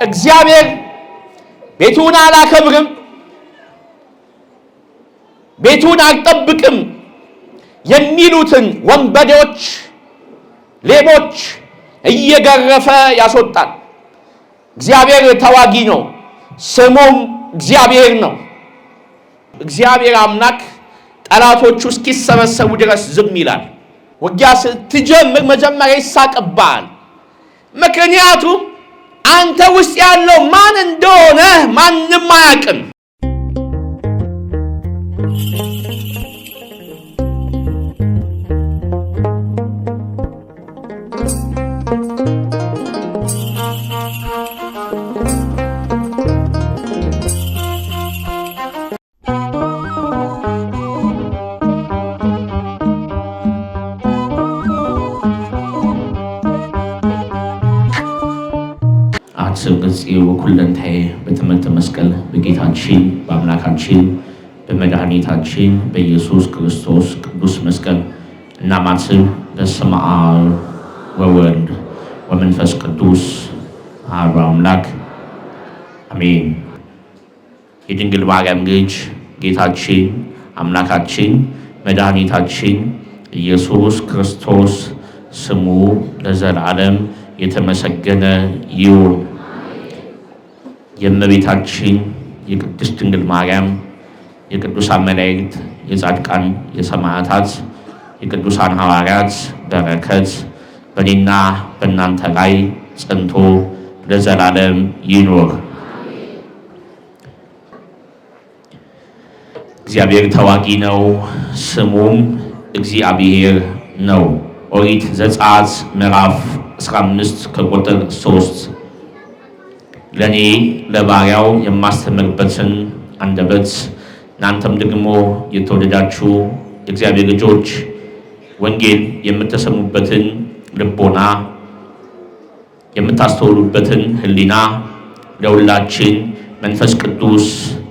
እግዚአብሔር ቤቱን አላከብርም፣ ቤቱን አልጠብቅም የሚሉትን ወንበዴዎች፣ ሌቦች እየገረፈ ያስወጣል። እግዚአብሔር ተዋጊ ነው፣ ስሙም እግዚአብሔር ነው። እግዚአብሔር አምላክ ጠላቶቹ እስኪሰበሰቡ ድረስ ዝም ይላል። ውጊያ ስትጀምር መጀመሪያ ይሳቅብሃል። ምክንያቱም አንተ ውስጥ ያለው ማን እንደሆነ ማንም አያውቅም። ስብጽዩ ወኩለንታዬ በትምህርተ መስቀል በጌታችን በአምላካችን በመድኃኒታችን በኢየሱስ ክርስቶስ ቅዱስ መስቀል እናማትብ። በስመ አብ ወወልድ ወመንፈስ ቅዱስ አሐዱ አምላክ አሜን። የድንግል ማርያም ልጅ ጌታችን አምላካችን መድኃኒታችን ኢየሱስ ክርስቶስ ስሙ ለዘላለም የተመሰገነ ይሁን። የእመቤታችን የቅድስት ድንግል ማርያም የቅዱሳን መላእክት የጻድቃን የሰማዕታት የቅዱሳን ሐዋርያት በረከት በእኔና በእናንተ ላይ ጸንቶ ለዘላለም ይኖር። እግዚአብሔር ተዋጊ ነው፣ ስሙም እግዚአብሔር ነው። ኦሪት ዘጸአት ምዕራፍ 15 ከቁጥር 3 ለኔ ለባሪያው የማስተምርበትን አንደበት እናንተም ደግሞ የተወደዳችሁ የእግዚአብሔር ልጆች ወንጌል የምትሰሙበትን ልቦና የምታስተውሉበትን ሕሊና ለሁላችን መንፈስ ቅዱስ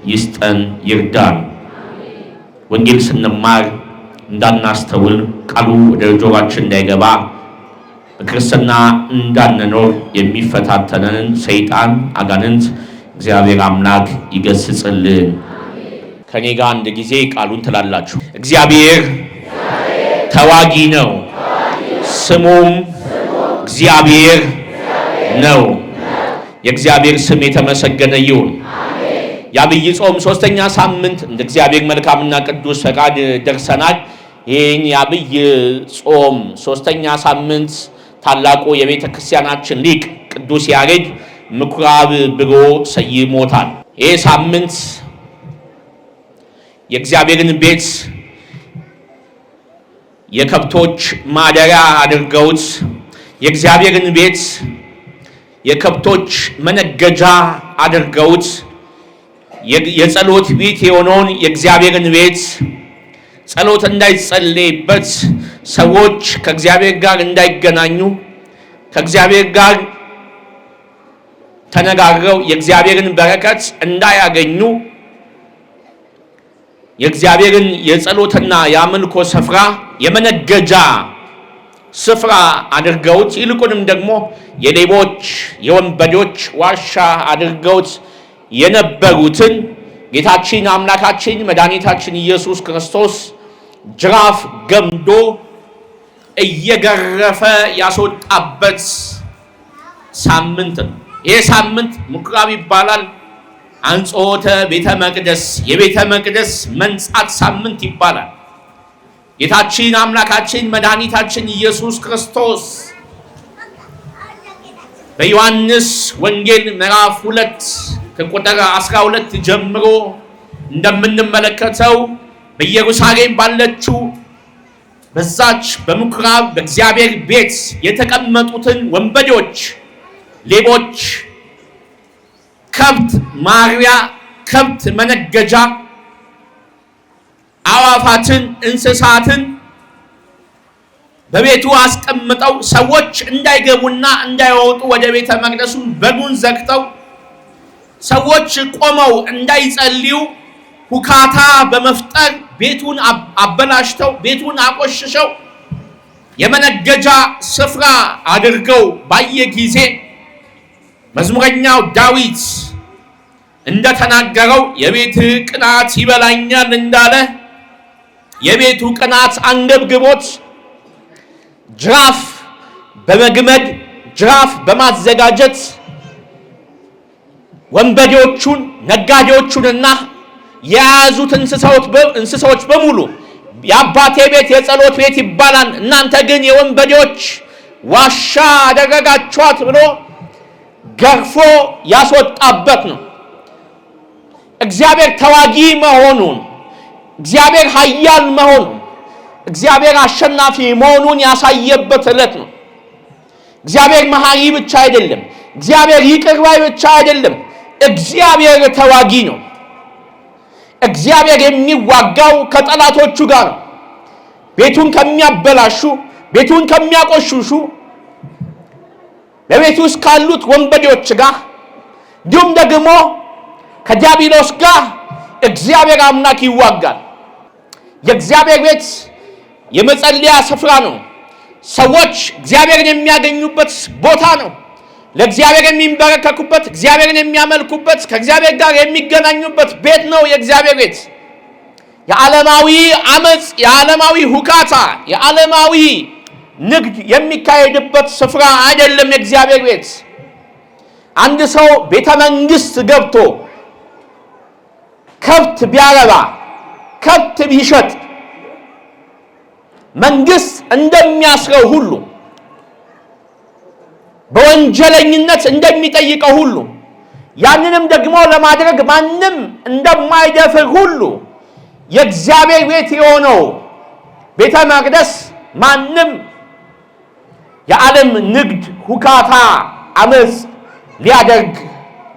ይስጠን ይርዳን። ወንጌል ስንማር እንዳናስተውል ቃሉ ወደ ጆሮአችን እንዳይገባ በክርስትና እንዳንኖር የሚፈታተነን ሰይጣን አጋንንት እግዚአብሔር አምላክ ይገስጽልን። ከኔ ጋር አንድ ጊዜ ቃሉን ትላላችሁ። እግዚአብሔር ተዋጊ ነው፣ ስሙም እግዚአብሔር ነው። የእግዚአብሔር ስም የተመሰገነ ይሁን። የዐቢይ ጾም 3ኛ ሳምንት እንደ እግዚአብሔር መልካምና ቅዱስ ፈቃድ ደርሰናል። ይህን የዐቢይ ጾም 3ኛ ሳምንት ታላቁ የቤተ ክርስቲያናችን ሊቅ ቅዱስ ያሬድ ምኩራብ ብሎ ሰይሞታል። ይህ ሳምንት የእግዚአብሔርን ቤት የከብቶች ማደሪያ አድርገውት፣ የእግዚአብሔርን ቤት የከብቶች መነገጃ አድርገውት፣ የጸሎት ቤት የሆነውን የእግዚአብሔርን ቤት ጸሎት እንዳይጸለይበት፣ ሰዎች ከእግዚአብሔር ጋር እንዳይገናኙ፣ ከእግዚአብሔር ጋር ተነጋግረው የእግዚአብሔርን በረከት እንዳያገኙ የእግዚአብሔርን የጸሎትና የአምልኮ ስፍራ የመነገጃ ስፍራ አድርገውት፣ ይልቁንም ደግሞ የሌቦች የወንበዴዎች ዋሻ አድርገውት የነበሩትን ጌታችን አምላካችን መድኃኒታችን ኢየሱስ ክርስቶስ ጅራፍ ገምዶ እየገረፈ ያስወጣበት ሳምንት ነው። ይህ ሳምንት ምኩራብ ይባላል። አንጾተ ቤተ መቅደስ የቤተ መቅደስ መንጻት ሳምንት ይባላል። ጌታችን አምላካችን መድኃኒታችን ኢየሱስ ክርስቶስ በዮሐንስ ወንጌል ምዕራፍ 2 ከቁጥር 12 ጀምሮ እንደምንመለከተው በኢየሩሳሌም ባለችው በዛች በምኩራብ በእግዚአብሔር ቤት የተቀመጡትን ወንበዴዎች፣ ሌቦች፣ ከብት ማርቢያ፣ ከብት መነገጃ፣ አዋፋትን፣ እንስሳትን በቤቱ አስቀምጠው ሰዎች እንዳይገቡና እንዳይወጡ ወደ ቤተ መቅደሱ በሩን ዘግተው ሰዎች ቆመው እንዳይጸልዩ ሁካታ በመፍጠር ቤቱን አበላሽተው ቤቱን አቆሽሸው የመነገጃ ስፍራ አድርገው ባየ ጊዜ መዝሙረኛው ዳዊት እንደተናገረው የቤት ቅናት ይበላኛል እንዳለ የቤቱ ቅናት አንገብግቦት ጅራፍ በመግመድ ጅራፍ በማዘጋጀት ወንበዴዎቹን ነጋዴዎቹንና የያዙት እንስሳዎች በሙሉ የአባቴ ቤት የጸሎት ቤት ይባላል፣ እናንተ ግን የወንበዴዎች ዋሻ አደረጋችኋት ብሎ ገርፎ ያስወጣበት ነው። እግዚአብሔር ተዋጊ መሆኑን፣ እግዚአብሔር ኃያል መሆኑን፣ እግዚአብሔር አሸናፊ መሆኑን ያሳየበት ዕለት ነው። እግዚአብሔር መሐሪ ብቻ አይደለም፣ እግዚአብሔር ይቅር ባይ ብቻ አይደለም፣ እግዚአብሔር ተዋጊ ነው። እግዚአብሔር የሚዋጋው ከጠላቶቹ ጋር ነው። ቤቱን ከሚያበላሹ፣ ቤቱን ከሚያቆሽሹ፣ በቤቱ ውስጥ ካሉት ወንበዴዎች ጋር እንዲሁም ደግሞ ከዲያብሎስ ጋር እግዚአብሔር አምላክ ይዋጋል። የእግዚአብሔር ቤት የመጸለያ ስፍራ ነው። ሰዎች እግዚአብሔርን የሚያገኙበት ቦታ ነው። ለእግዚአብሔር የሚንበረከኩበት፣ እግዚአብሔርን የሚያመልኩበት፣ ከእግዚአብሔር ጋር የሚገናኙበት ቤት ነው የእግዚአብሔር ቤት። የዓለማዊ አመጽ፣ የዓለማዊ ሁካታ፣ የዓለማዊ ንግድ የሚካሄድበት ስፍራ አይደለም የእግዚአብሔር ቤት። አንድ ሰው ቤተ መንግስት ገብቶ ከብት ቢያረባ፣ ከብት ቢሸጥ መንግስት እንደሚያስረው ሁሉ በወንጀለኝነት እንደሚጠይቀው ሁሉ ያንንም ደግሞ ለማድረግ ማንም እንደማይደፍር ሁሉ የእግዚአብሔር ቤት የሆነው ቤተ መቅደስ ማንም የዓለም ንግድ፣ ሁካታ፣ አመጽ ሊያደርግ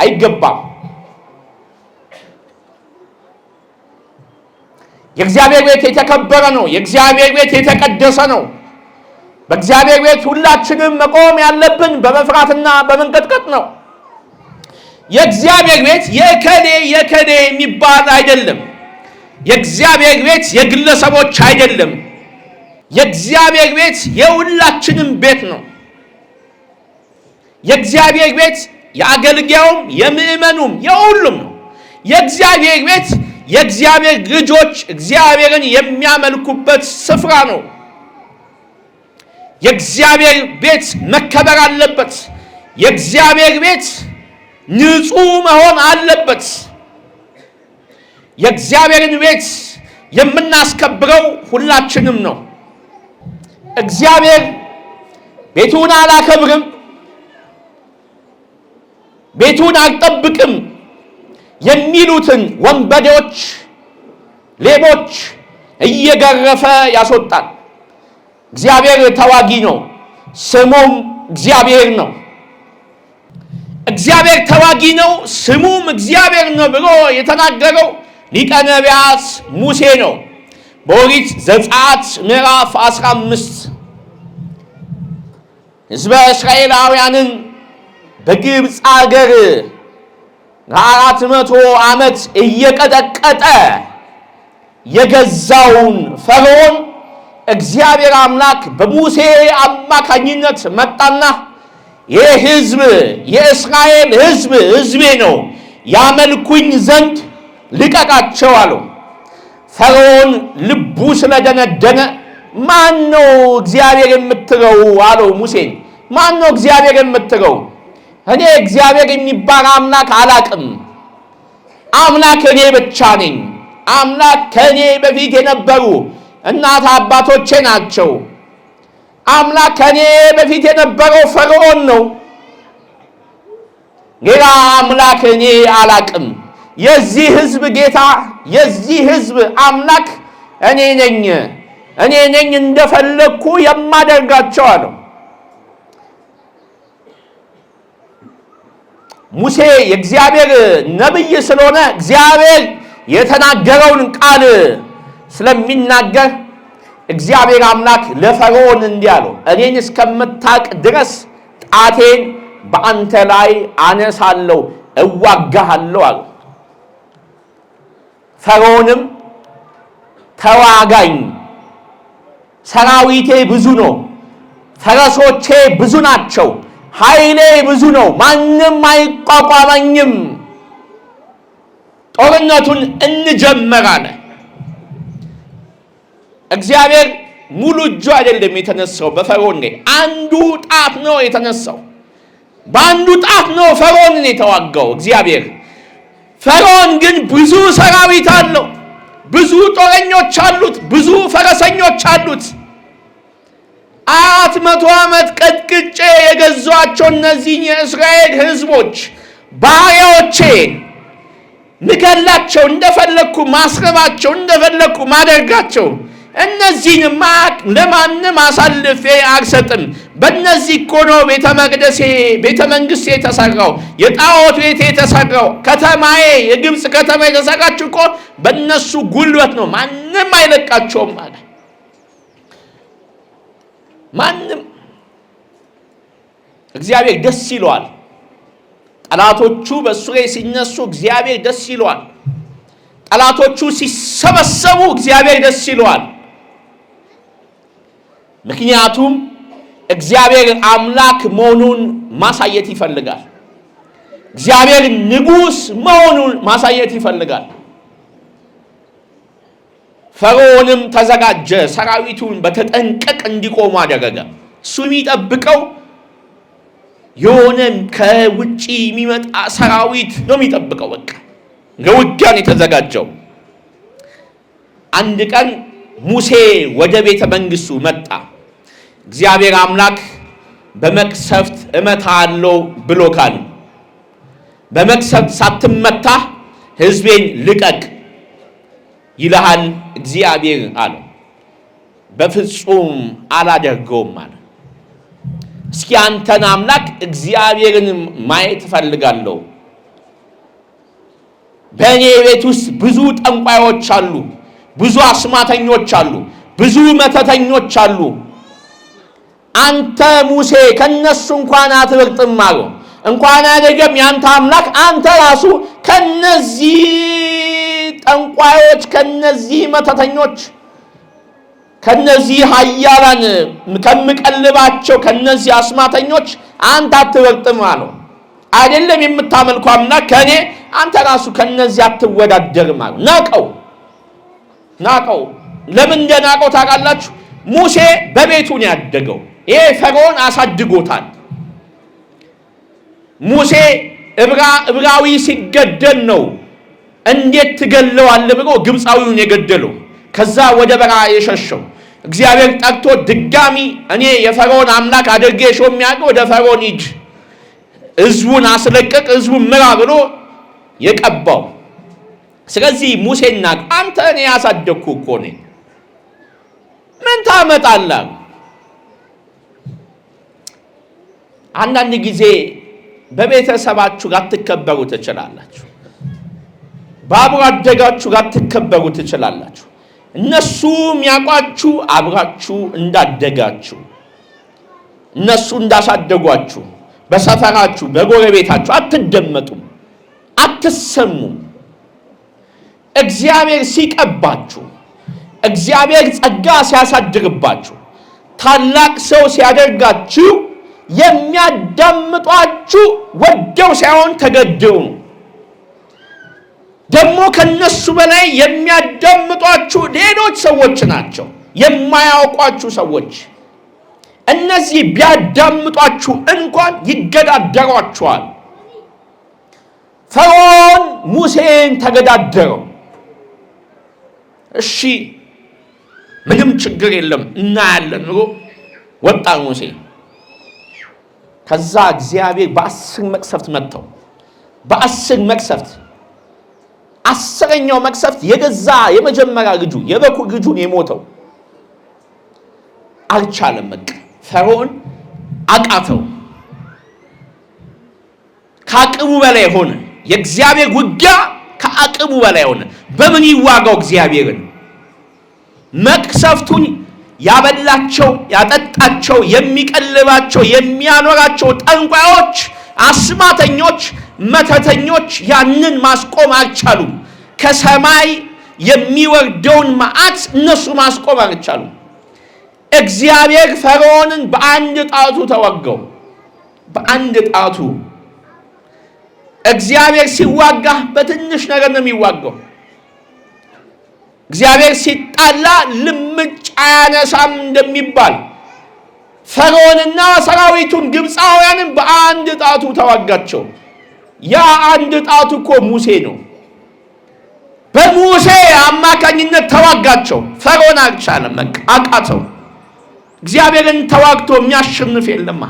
አይገባም። የእግዚአብሔር ቤት የተከበረ ነው። የእግዚአብሔር ቤት የተቀደሰ ነው። በእግዚአብሔር ቤት ሁላችንም መቆም ያለብን በመፍራትና በመንቀጥቀጥ ነው። የእግዚአብሔር ቤት የከሌ የሚባል አይደለም። የእግዚአብሔር ቤት የግለሰቦች አይደለም። የእግዚአብሔር ቤት የሁላችንም ቤት ነው። የእግዚአብሔር ቤት የአገልጋዩም የምእመኑም የሁሉም ነው። የእግዚአብሔር ቤት የእግዚአብሔር ልጆች እግዚአብሔርን የሚያመልኩበት ስፍራ ነው። የእግዚአብሔር ቤት መከበር አለበት። የእግዚአብሔር ቤት ንጹህ መሆን አለበት። የእግዚአብሔርን ቤት የምናስከብረው ሁላችንም ነው። እግዚአብሔር ቤቱን አላከብርም፣ ቤቱን አልጠብቅም የሚሉትን ወንበዴዎች፣ ሌቦች እየገረፈ ያስወጣል። እግዚአብሔር ተዋጊ ነው፣ ስሙም እግዚአብሔር ነው። እግዚአብሔር ተዋጊ ነው፣ ስሙም እግዚአብሔር ነው ብሎ የተናገረው ሊቀ ነቢያት ሙሴ ነው። በኦሪት ዘጸአት ምዕራፍ 15 ሕዝበ እስራኤላውያንን በግብፅ አገር ለ400 ዓመት እየቀጠቀጠ የገዛውን ፈርዖን እግዚአብሔር አምላክ በሙሴ አማካኝነት መጣና ይህ ሕዝብ የእስራኤል ሕዝብ ሕዝቤ ነው፣ ያመልኩኝ ዘንድ ልቀቃቸው አለው። ፈርዖን ልቡ ስለደነደነ ማን ነው እግዚአብሔር የምትለው አለው ሙሴን። ማን ነው እግዚአብሔር የምትለው? እኔ እግዚአብሔር የሚባል አምላክ አላቅም። አምላክ እኔ ብቻ ነኝ። አምላክ ከእኔ በፊት የነበሩ እናት አባቶቼ ናቸው። አምላክ ከእኔ በፊት የነበረው ፈርዖን ነው። ሌላ አምላክ እኔ አላቅም። የዚህ ሕዝብ ጌታ፣ የዚህ ሕዝብ አምላክ እኔ ነኝ። እኔ ነኝ እንደፈለግኩ የማደርጋቸው አለው። ሙሴ የእግዚአብሔር ነብይ ስለሆነ እግዚአብሔር የተናገረውን ቃል ስለሚናገር እግዚአብሔር አምላክ ለፈርዖን እንዲህ አለው፣ እኔን እስከምታቅ ድረስ ጣቴን በአንተ ላይ አነሳለሁ፣ እዋጋሃለሁ አለው። ፈርዖንም ተዋጋኝ፣ ሰራዊቴ ብዙ ነው፣ ፈረሶቼ ብዙ ናቸው፣ ኃይሌ ብዙ ነው፣ ማንም አይቋቋመኝም፣ ጦርነቱን እንጀምር አለ። እግዚአብሔር ሙሉ እጁ አይደለም የተነሳው በፈርዖን ላይ፣ አንዱ ጣት ነው የተነሳው። በአንዱ ጣት ነው ፈርዖንን የተዋጋው እግዚአብሔር። ፈርዖን ግን ብዙ ሰራዊት አለው፣ ብዙ ጦረኞች አሉት፣ ብዙ ፈረሰኞች አሉት። 400 ዓመት ቀጥቅጬ የገዟቸው እነዚህ የእስራኤል ሕዝቦች ባሪያዎቼ ምገላቸው፣ እንደፈለኩ ማስረባቸው፣ እንደፈለኩ ማደርጋቸው፣ እነዚህንማ ለማንም አሳልፌ አልሰጥም። በእነዚህ እኮ ነው ቤተ መንግስቴ የተሰራው፣ የጣዖት ቤቴ የተሰራው፣ ከተማዬ የግብፅ ከተማ የተሰራችው እኮ በእነሱ ጉልበት ነው፣ ማንም አይለቃቸውም አለ። ማንም እግዚአብሔር ደስ ይለዋል። ጠላቶቹ በእሱ ላይ ሲነሱ እግዚአብሔር ደስ ይለዋል። ጠላቶቹ ሲሰበሰቡ እግዚአብሔር ደስ ይለዋል። ምክንያቱም እግዚአብሔር አምላክ መሆኑን ማሳየት ይፈልጋል። እግዚአብሔር ንጉሥ መሆኑን ማሳየት ይፈልጋል። ፈርዖንም ተዘጋጀ፣ ሰራዊቱን በተጠንቀቅ እንዲቆሙ አደረገ። እሱ የሚጠብቀው የሆነ ከውጪ የሚመጣ ሰራዊት ነው የሚጠብቀው። በቃ ለውጊያን የተዘጋጀው። አንድ ቀን ሙሴ ወደ ቤተ መንግስቱ መጣ። እግዚአብሔር አምላክ በመቅሰፍት እመታለሁ ብሎካል። በመቅሰፍት ሳትመታ ሕዝቤን ልቀቅ ይልሃል እግዚአብሔር አለው። በፍጹም አላደርገውም አለ። እስኪ አንተን አምላክ እግዚአብሔርን ማየት እፈልጋለሁ። በእኔ ቤት ውስጥ ብዙ ጠንቋዮች አሉ፣ ብዙ አስማተኞች አሉ፣ ብዙ መተተኞች አሉ። አንተ ሙሴ ከነሱ እንኳን አትበልጥም አለው። እንኳን አይደለም ያንተ አምላክ፣ አንተ ራሱ ከነዚህ ጠንቋዮች፣ ከነዚህ መተተኞች፣ ከነዚህ ኃያላን ከምቀልባቸው ከነዚህ አስማተኞች አንተ አትበልጥም አለው። አይደለም የምታመልከው አምላክ ከኔ አንተ ራሱ ከነዚህ አትወዳደርም አለው። ናቀው። ለምን እንደናቀው ታውቃላችሁ? ሙሴ በቤቱ ነው ያደገው። ይሄ ፈርዖን አሳድጎታል። ሙሴ ዕብራዊ ሲገደል ነው እንዴት ትገለዋለህ ብሎ ግብፃዊውን የገደለው፣ ከዛ ወደ በረሃ የሸሸው። እግዚአብሔር ጠርቶ ድጋሚ እኔ የፈርዖን አምላክ አድርጌ ሾሜአለሁ፣ ወደ ፈርዖን ሂድ፣ ሕዝቡን አስለቀቅ፣ ሕዝቡን ምራ ብሎ የቀባው። ስለዚህ ሙሴና አንተ እኔ ያሳደግኩ እኮ ነኝ፣ ምን ታመጣለህ? አንዳንድ ጊዜ በቤተሰባችሁ ጋር ትከበሩ ትችላላችሁ። በአብሮ አደጋችሁ ጋር ትከበሩ ትችላላችሁ። እነሱ የሚያውቋችሁ አብራችሁ እንዳደጋችሁ፣ እነሱ እንዳሳደጓችሁ፣ በሰፈራችሁ በጎረቤታችሁ አትደመጡም፣ አትሰሙም። እግዚአብሔር ሲቀባችሁ፣ እግዚአብሔር ጸጋ ሲያሳድርባችሁ፣ ታላቅ ሰው ሲያደርጋችሁ የሚያዳምጧችሁ ወደው ሳይሆን ተገደው ነው። ደግሞ ከነሱ በላይ የሚያዳምጧችሁ ሌሎች ሰዎች ናቸው፣ የማያውቋችሁ ሰዎች። እነዚህ ቢያዳምጧችሁ እንኳን ይገዳደሯችኋል። ፈርዖን ሙሴን ተገዳደረው። እሺ ምንም ችግር የለም እናያለን ብሎ ወጣ ሙሴ። ከዛ እግዚአብሔር በ10 መቅሰፍት መተው። በ10 መቅሰፍት 10ኛው መቅሰፍት የገዛ የመጀመሪያ ልጁ የበኩር ልጁን የሞተው አልቻለም። በቃ ፈርዖን አቃተው፣ ከአቅሙ በላይ ሆነ። የእግዚአብሔር ውጊያ ከአቅሙ በላይ ሆነ። በምን ይዋጋው እግዚአብሔርን? መቅሰፍቱን ያበላቸው፣ ያጠጣቸው፣ የሚቀልባቸው፣ የሚያኖራቸው ጠንቋዮች፣ አስማተኞች፣ መተተኞች ያንን ማስቆም አልቻሉም። ከሰማይ የሚወርደውን መዓት እነሱ ማስቆም አልቻሉም። እግዚአብሔር ፈርዖንን በአንድ ጣቱ ተወጋው። በአንድ ጣቱ። እግዚአብሔር ሲዋጋ በትንሽ ነገር ነው የሚዋጋው። እግዚአብሔር ሲጣላ ልምጭ አያነሳም እንደሚባል ፈርዖንና ሰራዊቱን ግብፃውያንን በአንድ ጣቱ ተዋጋቸው። ያ አንድ ጣቱ እኮ ሙሴ ነው። በሙሴ አማካኝነት ተዋጋቸው። ፈርዖን አልቻለም፣ አቃተው። እግዚአብሔርን ተዋግቶ የሚያሸንፍ የለማ።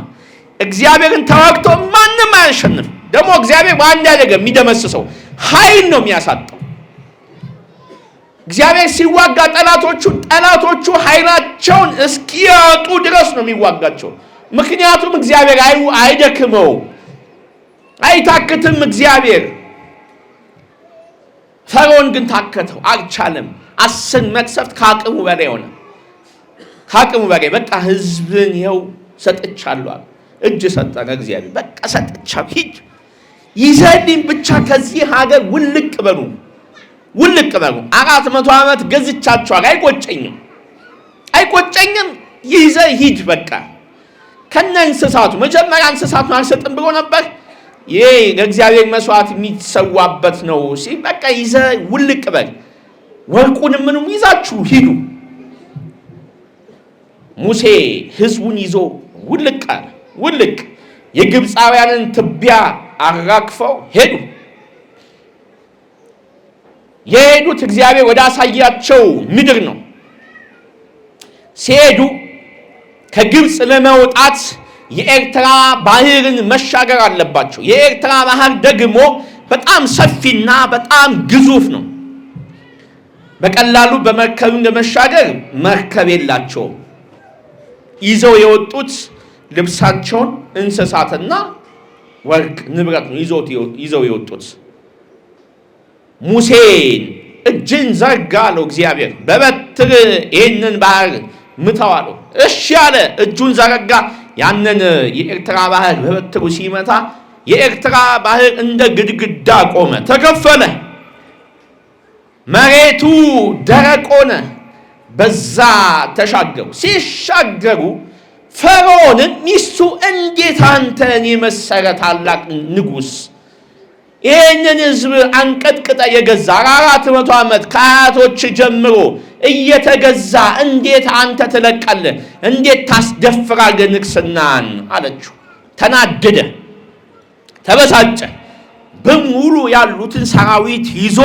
እግዚአብሔርን ተዋግቶ ማንም አያሸንፍ። ደግሞ እግዚአብሔር በአንድ አይደለም የሚደመስሰው፣ ኃይል ነው የሚያሳጣው። እግዚአብሔር ሲዋጋ ጠላቶቹ ኃይላቸውን እስኪያጡ ድረስ ነው የሚዋጋቸው። ምክንያቱም እግዚአብሔር አይደክመው፣ አይታክትም እግዚአብሔር። ፈርዖን ግን ታከተው፣ አልቻለም። 10 መቅሰፍት ከአቅሙ በላይ ሆነ። ከአቅሙ በላይ በቃ ህዝብን ይኸው ሰጥቻለሁ፣ እጅ ሰጠነ እግዚአብሔር። በቃ ሰጥቻለሁ፣ ሂድ ይዘልኝ ብቻ ከዚህ ሀገር ውልቅ በሉ 400 ዓመት ገዝቻቸዋል፣ አይቆጨኝም፣ ይዘህ ሂድ በቃ ከነ እንስሳቱ። መጀመሪያ እንስሳቱን አልሰጥም ብሎ ነበር። ይሄ ለእግዚአብሔር መስዋዕት የሚሰዋበት ነው ሲል በቃ ይዘህ ውልቅ በል፣ ወርቁንም ምንም ይዛችሁ ሂዱ። ሙሴ ህዝቡን ይዞ ውልቅ አለ። የግብፃውያንን ትቢያ አራግፈው ሄዱ። የሄዱት እግዚአብሔር ወደ አሳያቸው ምድር ነው። ሲሄዱ ከግብፅ ለመውጣት የኤርትራ ባህርን መሻገር አለባቸው። የኤርትራ ባህር ደግሞ በጣም ሰፊና በጣም ግዙፍ ነው። በቀላሉ በመርከብ ለመሻገር መርከብ የላቸውም። ይዘው የወጡት ልብሳቸውን፣ እንስሳትና ወርቅ ንብረት ነው ይዘው የወጡት። ሙሴን እጅን ዘርጋ አለው እግዚአብሔር፣ በበትር ይህንን ባህር ምታው አለው። እሺ አለ። እጁን ዘረጋ። ያንን የኤርትራ ባህር በበትሩ ሲመታ የኤርትራ ባህር እንደ ግድግዳ ቆመ፣ ተከፈለ። መሬቱ ደረቅ ሆነ። በዛ ተሻገሩ። ሲሻገሩ ፈርዖንን ሚስቱ እንዴት አንተን የመሰለ ታላቅ ንጉሥ ይህንን ህዝብ አንቀጥቅጠ የገዛ 400 ዓመት ከአያቶች ጀምሮ እየተገዛ እንዴት አንተ ትለቃለህ? እንዴት ታስደፍራለህ ንግስናን አለችው። ተናደደ፣ ተበሳጨ። በሙሉ ያሉትን ሰራዊት ይዞ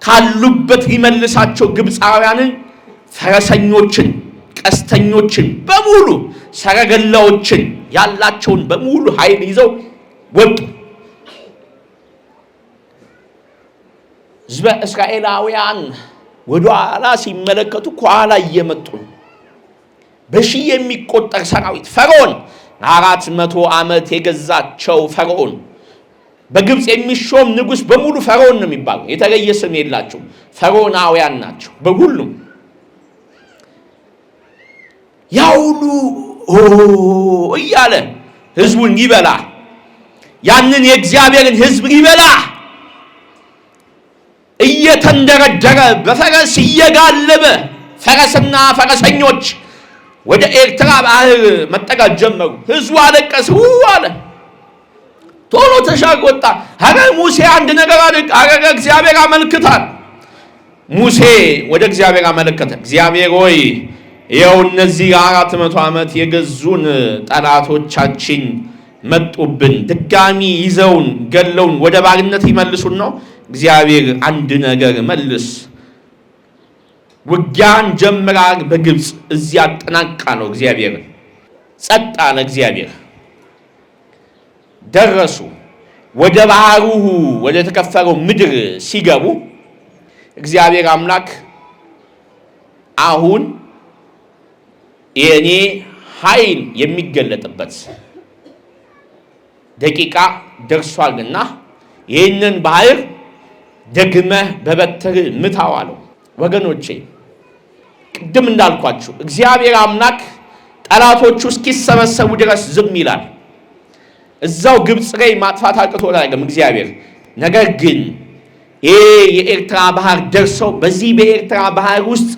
ካሉበት ሊመልሳቸው ግብፃውያንን ፈረሰኞችን፣ ቀስተኞችን በሙሉ ሰረገላዎችን ያላቸውን በሙሉ ኃይል ይዘው ወጡ። ህዝበ እስራኤላውያን ወደ ኋላ ሲመለከቱ ከኋላ እየመጡ ነው። በሺህ የሚቆጠር ሰራዊት። ፈርዖን 400 ዓመት የገዛቸው ፈርዖን፣ በግብፅ የሚሾም ንጉሥ በሙሉ ፈርዖን ነው የሚባለው። የተለየ ስም የላቸው፣ ፈርዖናውያን ናቸው በሁሉም። ያውሉ እያለ ህዝቡን ይበላ፣ ያንን የእግዚአብሔርን ህዝብ ይበላ እየተንደረደረ በፈረስ እየጋለበ ፈረስና ፈረሰኞች ወደ ኤርትራ ባህር መጠጋት ጀመሩ። ህዝቡ አለቀሰ፣ አለ። ቶሎ ተሻግሮ ወጣ። ኧረ ሙሴ አንድ ነገር አድርግ፣ ኧረ እግዚአብሔር አመልክታል። ሙሴ ወደ እግዚአብሔር አመለከተ። እግዚአብሔር ሆይ ይኸው እነዚህ 400 ዓመት የገዙን ጠላቶቻችን መጡብን፣ ድጋሚ ይዘውን ገለውን ወደ ባርነት ይመልሱን ነው። እግዚአብሔር አንድ ነገር መልስ። ውጊያን ጀምራ በግብፅ እዚያ አጠናቃ ነው እግዚአብሔር። ጸጥ አለ እግዚአብሔር። ደረሱ። ወደ ባህሩ ወደ ተከፈለው ምድር ሲገቡ እግዚአብሔር አምላክ አሁን የኔ ኃይል የሚገለጥበት ደቂቃ ደርሷልና ይህንን ባህር ደግመህ በበትር ምታው አለው። ወገኖቼ ቅድም እንዳልኳችሁ እግዚአብሔር አምላክ ጠላቶቹ እስኪሰበሰቡ ድረስ ዝም ይላል። እዛው ግብፅ ላይ ማጥፋት አቅቶ አይደለም እግዚአብሔር። ነገር ግን ይሄ የኤርትራ ባህር ደርሰው በዚህ በኤርትራ ባህር ውስጥ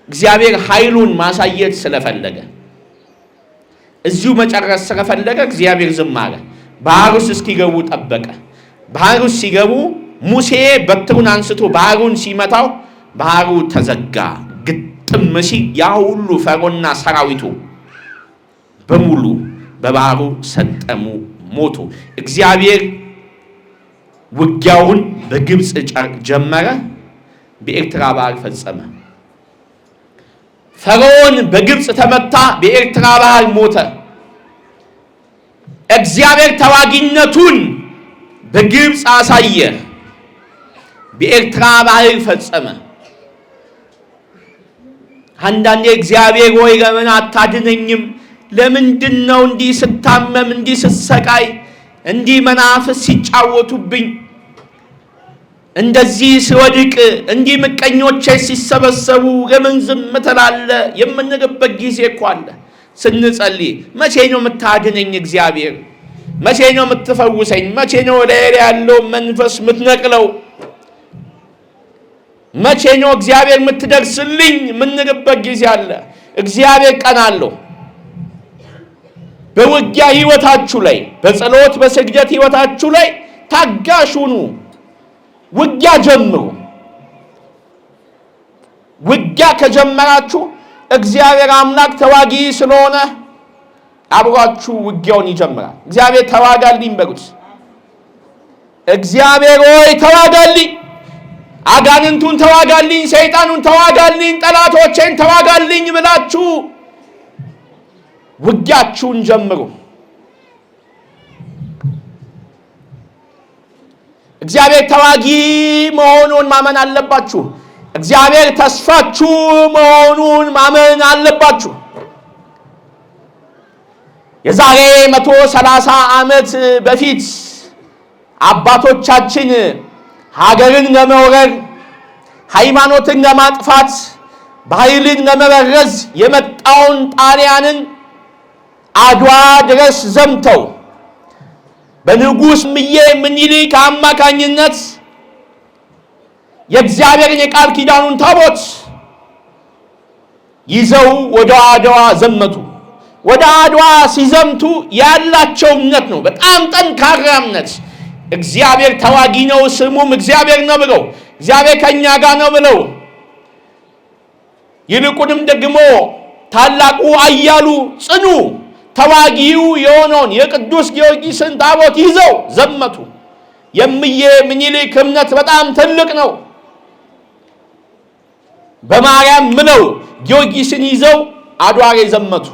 እግዚአብሔር ኃይሉን ማሳየት ስለፈለገ እዚሁ መጨረስ ስለፈለገ እግዚአብሔር ዝም አለ። ባህር ውስጥ እስኪገቡ ጠበቀ። ባህር ውስጥ ሲገቡ ሙሴ በትሩን አንስቶ ባህሩን ሲመታው ባህሩ ተዘጋ። ግጥም ሲል ያ ሁሉ ፈርዖንና ሰራዊቱ በሙሉ በባህሩ ሰጠሙ፣ ሞቱ። እግዚአብሔር ውጊያውን በግብፅ ጀመረ፣ በኤርትራ ባህር ፈጸመ። ፈርዖን በግብፅ ተመታ፣ በኤርትራ ባህር ሞተ። እግዚአብሔር ተዋጊነቱን በግብፅ አሳየ፣ በኤርትራ ባህር ፈጸመ። አንዳንዴ እግዚአብሔር ሆይ ለምን አታድነኝም? ለምንድን ነው እንዲህ ስታመም፣ እንዲህ ስሰቃይ፣ እንዲህ መናፍስ ሲጫወቱብኝ፣ እንደዚህ ስወድቅ፣ እንዲህ ምቀኞቼ ሲሰበሰቡ ለምን ዝም ትላለህ የምንልበት ጊዜ እኮ አለ። ስንጸልይ መቼ ነው የምታድነኝ እግዚአብሔር? መቼ ነው የምትፈውሰኝ? መቼ ነው ላይ ያለው መንፈስ የምትነቅለው? መቼ ነው እግዚአብሔር የምትደርስልኝ የምንልበት ጊዜ አለ። እግዚአብሔር ቀን አለው። በውጊያ ህይወታችሁ ላይ፣ በጸሎት በስግደት ህይወታችሁ ላይ ታጋሽ ሁኑ። ውጊያ ጀምሩ። ውጊያ ከጀመራችሁ እግዚአብሔር አምላክ ተዋጊ ስለሆነ አብሯችሁ ውጊያውን ይጀምራል። እግዚአብሔር ተዋጋልኝ በሉት። እግዚአብሔር ሆይ ተዋጋልኝ፣ አጋንንቱን ተዋጋልኝ፣ ሰይጣኑን ተዋጋልኝ፣ ጠላቶቼን ተዋጋልኝ ብላችሁ ውጊያችሁን ጀምሩ። እግዚአብሔር ተዋጊ መሆኑን ማመን አለባችሁ። እግዚአብሔር ተስፋችሁ መሆኑን ማመን አለባችሁ። የዛሬ 130 ዓመት በፊት አባቶቻችን ሀገርን ለመውረር፣ ሃይማኖትን ለማጥፋት፣ ባህልን ለመበረዝ የመጣውን ጣሊያንን አድዋ ድረስ ዘምተው በንጉሥ እምዬ ምኒልክ አማካኝነት የእግዚአብሔርን የቃል ኪዳኑን ታቦት ይዘው ወደ አድዋ ዘመቱ። ወደ አድዋ ሲዘምቱ ያላቸው እምነት ነው፣ በጣም ጠንካራ እምነት። እግዚአብሔር ተዋጊ ነው፣ ስሙም እግዚአብሔር ነው ብለው፣ እግዚአብሔር ከኛ ጋር ነው ብለው፣ ይልቁንም ደግሞ ታላቁ አያሉ ጽኑ ተዋጊው የሆነውን የቅዱስ ጊዮርጊስን ታቦት ይዘው ዘመቱ። የእምዬ ምኒልክ እምነት በጣም ትልቅ ነው። በማርያም ምለው ጊዮርጊስን ይዘው አድዋ ላይ ዘመቱ።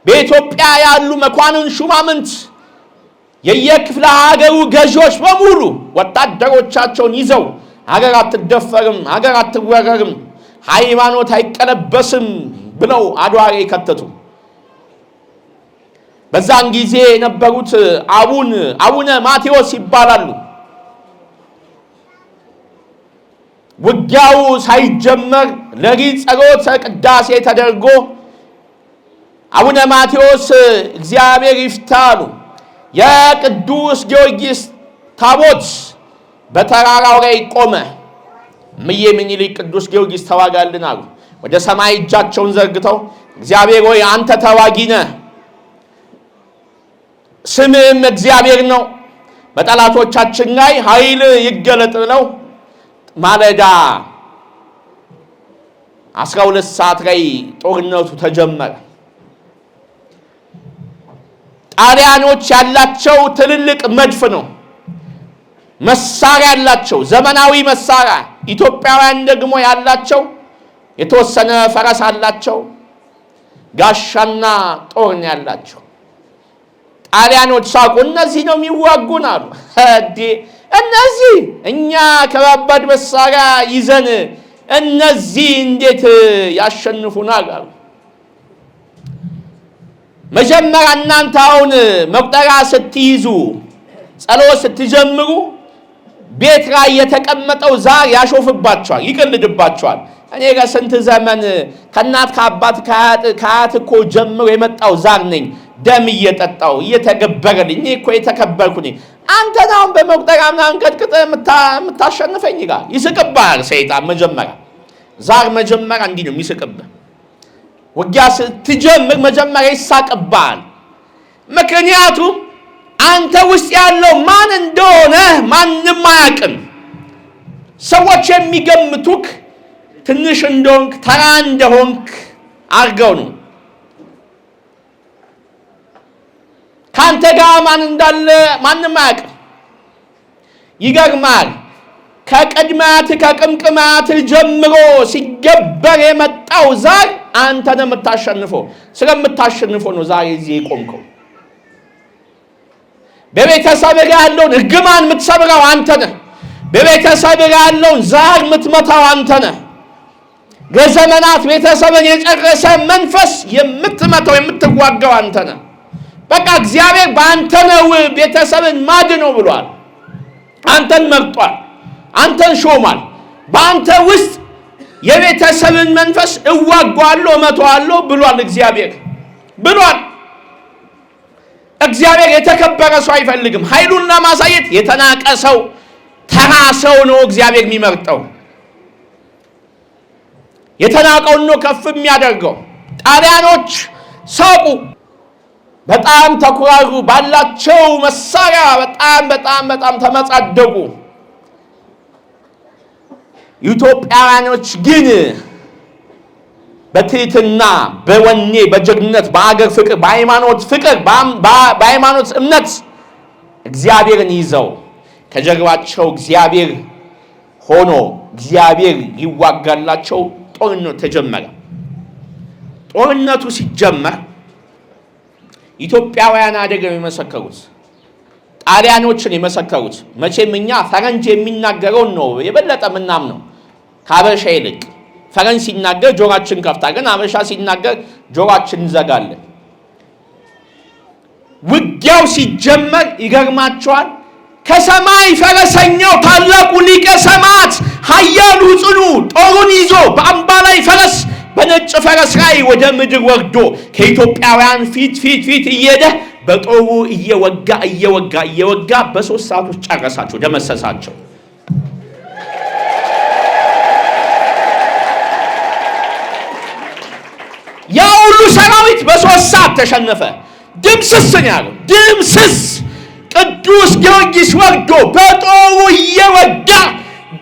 በኢትዮጵያ ያሉ መኳንን፣ ሹማምንት፣ የየክፍለ ሀገሩ ገዢዎች በሙሉ ወታደሮቻቸውን ይዘው ሀገር አትደፈርም፣ ሀገር አትወረርም፣ ሃይማኖት አይቀለበስም ብለው አድዋ ላይ ከተቱ። በዛን ጊዜ የነበሩት አቡነ ማቴዎስ ይባላሉ። ውጊያው ሳይጀመር ለሊት ጸሎተ ቅዳሴ ተደርጎ አቡነ ማቴዎስ እግዚአብሔር ይፍታሉ፣ የቅዱስ ጊዮርጊስ ታቦት በተራራው ላይ ቆመ። እምዬ ምኒልክ ቅዱስ ጊዮርጊስ ተዋጋልን አሉ። ወደ ሰማይ እጃቸውን ዘርግተው እግዚአብሔር ሆይ አንተ ተዋጊ ነህ፣ ስምም እግዚአብሔር ነው፣ በጠላቶቻችን ላይ ኃይል ይገለጥ ብለው ማለዳ 12 ሰዓት ላይ ጦርነቱ ተጀመረ። ጣሊያኖች ያላቸው ትልልቅ መድፍ ነው፣ መሳሪያ ያላቸው ዘመናዊ መሳሪያ። ኢትዮጵያውያን ደግሞ ያላቸው የተወሰነ ፈረስ አላቸው፣ ጋሻና ጦር ነው ያላቸው። ጣሊያኖች ሳቁ። እነዚህ ነው የሚዋጉን አሉ። እነዚህ እኛ ከባባድ መሳሪያ ይዘን እነዚህ እንዴት ያሸንፉናል አሉ። መጀመሪያ እናንተ አሁን መቁጠሪያ ስትይዙ፣ ጸሎት ስትጀምሩ ቤት ላይ የተቀመጠው ዛር ያሾፍባቸዋል፣ ይቀልድባቸዋል። እኔ ከስንት ዘመን ከእናት ከአባት ከአያት እኮ ጀምሮ የመጣው ዛር ነኝ፣ ደም እየጠጣው እየተገበረልኝ እኔ እኮ የተከበርኩ ነኝ። አንተን አሁን በመቁጠሪያ ምናምን ቀጥቅጠህ የምታሸንፈኝ ይላል። ይስቅብሃል ሰይጣን። መጀመሪያ ዛር መጀመሪያ እንዲህ ነው የሚስቅብህ። ውጊያ ስትጀምር መጀመሪያ ይሳቅብሃል። ምክንያቱም አንተ ውስጥ ያለው ማን እንደሆነ ማንም አያውቅም። ሰዎች የሚገምቱክ ትንሽ እንደሆንክ ተራ እንደሆንክ አድርገው ነው። ካንተ ጋር ማን እንዳለ ማንም አያውቅም። ይገርማል። ከቅምቅማት ጀምሮ ሲገበር የመጣው ዛር አንተ ነው የምታሸንፈው። ስለምታሸንፈው ነው ዛሬ እዚህ የቆምከው። በቤተሰብ ያለውን እርግማን የምትሰብረው አንተ ነህ። በቤተሰብ ያለውን ዛር የምትመታው አንተ ነህ። ለዘመናት ቤተሰብን የጨረሰ መንፈስ የምትመታው የምትዋጋው አንተ ነህ። በቃ እግዚአብሔር በአንተ ነው ቤተሰብን ማድነው ብሏል። አንተን መርጧል። አንተን ሾሟል። በአንተ ውስጥ የቤተሰብን መንፈስ እዋጋዋለሁ እመታዋለሁ ብሏል። እግዚአብሔር ብሏል። እግዚአብሔር የተከበረ ሰው አይፈልግም። ኃይሉን ለማሳየት የተናቀ ሰው ተራ ሰው ነው እግዚአብሔር የሚመርጠው። የተናቀውን ነው ከፍ የሚያደርገው። ጣሊያኖች ሳቁ፣ በጣም ተኩራሩ፣ ባላቸው መሳሪያ በጣም ተመጻደቁ። ኢትዮጵያውያኖች ግን በትህትና በወኔ በጀግንነት በአገር ፍቅር በሃይማኖት እምነት እግዚአብሔርን ይዘው ከጀርባቸው እግዚአብሔር ሆኖ እግዚአብሔር ይዋጋላቸው ጦርነቱ ተጀመረ። ጦርነቱ ሲጀመር ኢትዮጵያውያን አይደለም የመሰከሩት፣ ጣሊያኖችን የመሰከሩት። መቼም እኛ ፈረንጅ የሚናገረውን ነው የበለጠ ምናምነው ከአበሻ ይልቅ። ፈረንጅ ሲናገር ጆሮአችን ከፍታለን፣ አበሻ ሲናገር ጆሮአችን እንዘጋለን። ውጊያው ሲጀመር ይገርማቸዋል። ከሰማይ ፈረሰኛው ታላቁ ሊቀ ሰማዕት ኃያሉ ጽኑ ጦሩን ይዞ በአምባ ላይ ፈረስ በነጭ ፈረስ ላይ ወደ ምድር ወርዶ ከኢትዮጵያውያን ፊት እየሄደ በጦሩ እየወጋ በ3 ሰዓት ውስጥ ጨረሳቸው፣ ደመሰሳቸው። ያ ሁሉ ሰራዊት በ3 ሰዓት ተሸነፈ። ድምስስ ነው ያለው። ድምስስ ቅዱስ ጊዮርጊስ ወርዶ በጦሩ እየወጋ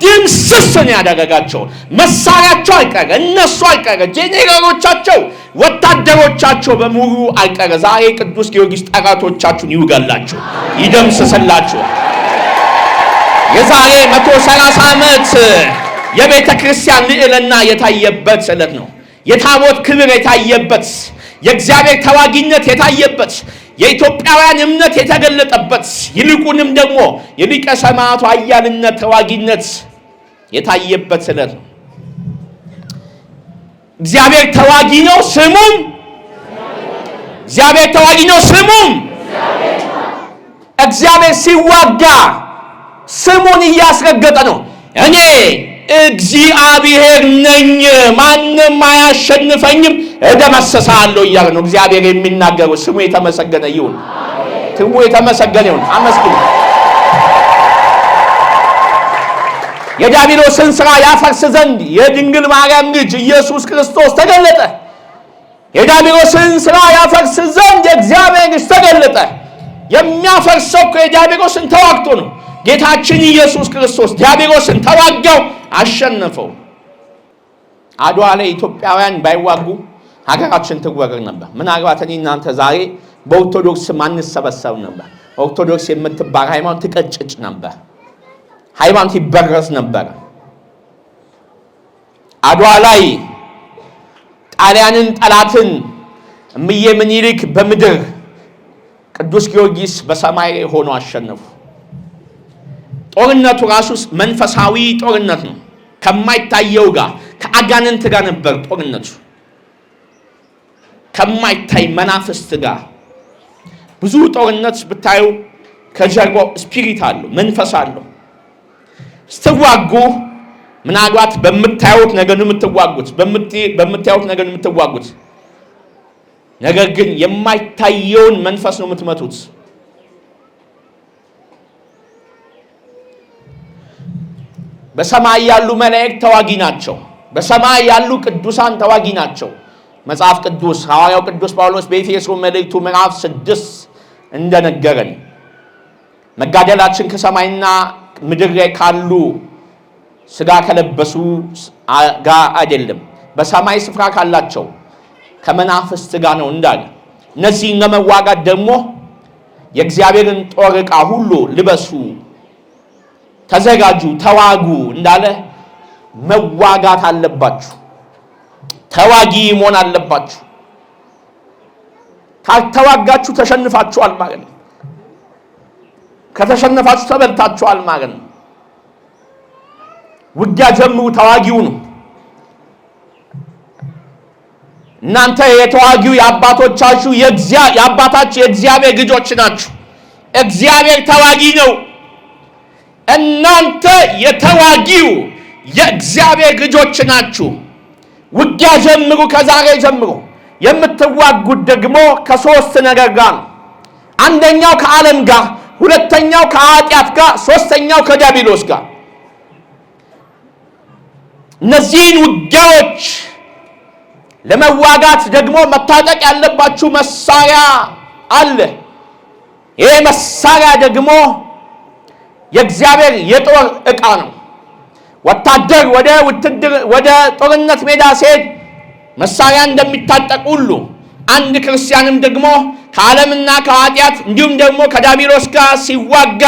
ድምስስ ነው ያደረጋቸው። መሳሪያቸው አልቀረ፣ እነሱ አልቀረ፣ ጄኔራሎቻቸው ወታደሮቻቸው በሙሉ አልቀረ። ዛሬ ቅዱስ ጊዮርጊስ ጠላቶቻችሁን ይውጋላችሁ፣ ይደምስስላችሁ። የዛሬ 130 ዓመት የቤተ ክርስቲያን ልዕልና የታየበት ዕለት ነው። የታቦት ክብር የታየበት፣ የእግዚአብሔር ተዋጊነት የታየበት፣ የኢትዮጵያውያን እምነት የተገለጠበት፣ ይልቁንም ደግሞ የሊቀ ሰማዕቱ ኃያልነት ተዋጊነት የታየበት ዕለት ነው። እግዚአብሔር ተዋጊ ነው ስሙም፣ እግዚአብሔር ተዋጊ ነው ስሙም። እግዚአብሔር ሲዋጋ ስሙን እያስረገጠ ነው። እኔ እግዚአብሔር ነኝ፣ ማንም አያሸንፈኝም፣ እደመሰሳለሁ እያለ ነው እግዚአብሔር የሚናገረው። ስሙ የተመሰገነ ይሁን። ስሙ የተመሰገነ ይሁን። አመስግኑ። የዲያብሎስን ሥራ ያፈርስ ዘንድ የድንግል ማርያም ልጅ ኢየሱስ ክርስቶስ ተገለጠ። የዲያብሎስን ሥራ ያፈርስ ዘንድ የእግዚአብሔር ልጅ ተገለጠ። የሚያፈርሰው የዲያብሎስን ተዋግቶ ነው። ጌታችን ኢየሱስ ክርስቶስ ዲያብሎስን ተዋጋው፣ አሸነፈው። አድዋ ላይ ኢትዮጵያውያን ባይዋጉ ሀገራችን ትወረር ነበር። ምናልባት እኔ እናንተ ዛሬ በኦርቶዶክስ ማንሰበሰብ ነበር። ኦርቶዶክስ የምትባል ሃይማኖት ትቀጭጭ ነበር። ሃይማኖት ይበረዝ ነበር። አድዋ ላይ ጣሊያንን ጠላትን እምዬ ምኒልክ በምድር ቅዱስ ጊዮርጊስ በሰማይ ሆኖ አሸነፉ። ጦርነቱ ራሱ መንፈሳዊ ጦርነት ነው። ከማይታየው ጋር ከአጋንንት ጋር ነበር ጦርነቱ። ከማይታይ መናፍስት ጋር ብዙ ጦርነት ብታዩ ከጀርባው ስፒሪት አለው፣ መንፈስ አለው። ስትዋጉ ምናልባት በምታዩት ነገር ነው የምትዋጉት፣ በምታዩት ነገር ነው የምትዋጉት። ነገር ግን የማይታየውን መንፈስ ነው የምትመቱት። በሰማይ ያሉ መላእክት ተዋጊ ናቸው። በሰማይ ያሉ ቅዱሳን ተዋጊ ናቸው። መጽሐፍ ቅዱስ ሐዋርያው ቅዱስ ጳውሎስ በኤፌሶን መልእክቱ ምዕራፍ 6 እንደነገረን መጋደላችን ከሰማይና ምድር ላይ ካሉ ሥጋ ከለበሱ ጋር አይደለም፣ በሰማይ ስፍራ ካላቸው ከመናፍስት ጋር ነው እንዳለ። እነዚህን ለመዋጋት ደግሞ የእግዚአብሔርን ጦር ዕቃ ሁሉ ልበሱ፣ ተዘጋጁ፣ ተዋጉ እንዳለ መዋጋት አለባችሁ። ተዋጊ መሆን አለባችሁ። ካልተዋጋችሁ ተሸንፋችኋል ማለት ነው። ከተሸነፋችሁ ተበልታችኋል ማለት ነው። ውጊያ ጀምሩ፣ ተዋጊው ነው። እናንተ የተዋጊው የአባቶቻችሁ የአባታችሁ የእግዚአብሔር ልጆች ናችሁ። እግዚአብሔር ተዋጊ ነው። እናንተ የተዋጊው የእግዚአብሔር ልጆች ናችሁ። ውጊያ ጀምሩ፣ ከዛሬ ጀምሮ። የምትዋጉት ደግሞ ከሶስት ነገር ጋር ነው። አንደኛው ከዓለም ጋር፣ ሁለተኛው ከኃጢአት ጋር፣ ሶስተኛው ከዲያብሎስ ጋር። እነዚህን ውጊያዎች ለመዋጋት ደግሞ መታጠቅ ያለባችሁ መሳሪያ አለ። ይሄ መሳሪያ ደግሞ የእግዚአብሔር የጦር ዕቃ ነው። ወታደር ወደ ጦርነት ሜዳ ሲሄድ መሳሪያ እንደሚታጠቅ ሁሉ አንድ ክርስቲያንም ደግሞ ከዓለምና ከኃጢአት እንዲሁም ደግሞ ከዲያብሎስ ጋር ሲዋጋ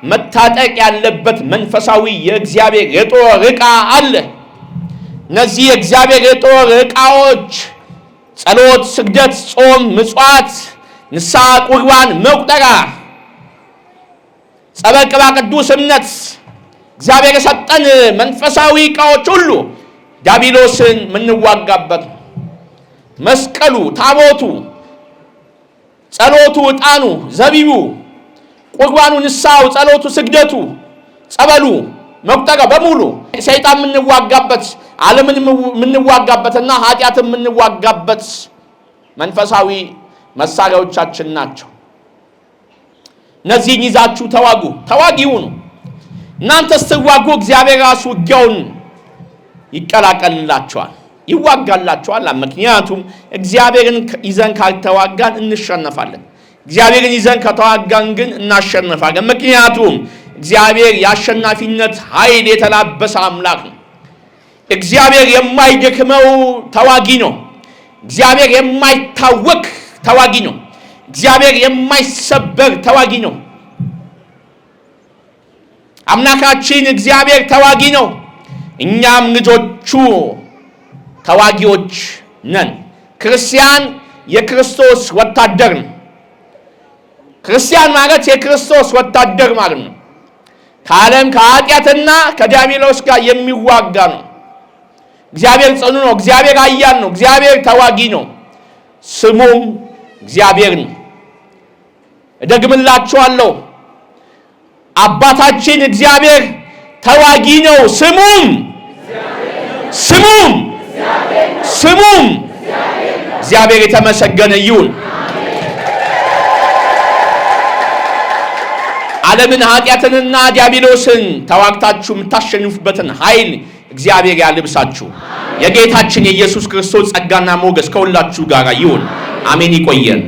መታጠቅ ያለበት መንፈሳዊ የእግዚአብሔር የጦር ዕቃ አለ። እነዚህ የእግዚአብሔር የጦር ዕቃዎች ጸሎት፣ ስግደት፣ ጾም፣ ምጽዋት፣ ንስሐ፣ ቁርባን፣ መቁጠሪያ፣ ጸበል፣ ቅባ ቅዱስ፣ እምነት፣ እግዚአብሔር የሰጠን መንፈሳዊ ዕቃዎች ሁሉ ዲያብሎስን የምንዋጋበት ነው። መስቀሉ፣ ታቦቱ፣ ጸሎቱ፣ ዕጣኑ፣ ዘቢቡ፣ ቁርባኑ፣ ንስሐው፣ ጸሎቱ፣ ስግደቱ፣ ጸበሉ፣ መቁጠሪያው በሙሉ ሰይጣን የምንዋጋበት ዓለምን የምንዋጋበትና ኃጢአትን የምንዋጋበት መንፈሳዊ መሳሪያዎቻችን ናቸው። እነዚህን ይዛችሁ ተዋጉ፣ ተዋጊው ነው። እናንተ ስትዋጉ እግዚአብሔር ራሱ ውጊያውን ይቀላቀልላችኋል፣ ይዋጋላችኋል። ምክንያቱም እግዚአብሔርን ይዘን ካልተዋጋን እንሸነፋለን። እግዚአብሔርን ይዘን ከተዋጋን ግን እናሸንፋለን። ምክንያቱም እግዚአብሔር የአሸናፊነት ኃይል የተላበሰ አምላክ ነው። እግዚአብሔር የማይደክመው ተዋጊ ነው። እግዚአብሔር የማይታወክ ተዋጊ ነው። እግዚአብሔር የማይሰበር ተዋጊ ነው። አምላካችን እግዚአብሔር ተዋጊ ነው። እኛም ልጆቹ ተዋጊዎች ነን። ክርስቲያን የክርስቶስ ወታደር ነው። ክርስቲያን ማለት የክርስቶስ ወታደር ማለት ነው። ከዓለም ከኃጢአትና ከዲያብሎስ ጋር የሚዋጋ ነው። እግዚአብሔር ጽኑ ነው። እግዚአብሔር ኃያል ነው። እግዚአብሔር ተዋጊ ነው። ስሙም እግዚአብሔር ነው። እደግምላችኋለሁ፣ አባታችን እግዚአብሔር ተዋጊ ነው። ስሙም እግዚአብሔር የተመሰገነ ይሁን። ዓለምን ኃጢአትንና ዲያብሎስን ተዋግታችሁ የምታሸንፉበትን ኃይል እግዚአብሔር ያልብሳችሁ። የጌታችን የኢየሱስ ክርስቶስ ጸጋና ሞገስ ከሁላችሁ ጋር ይሁን። አሜን። ይቆየን።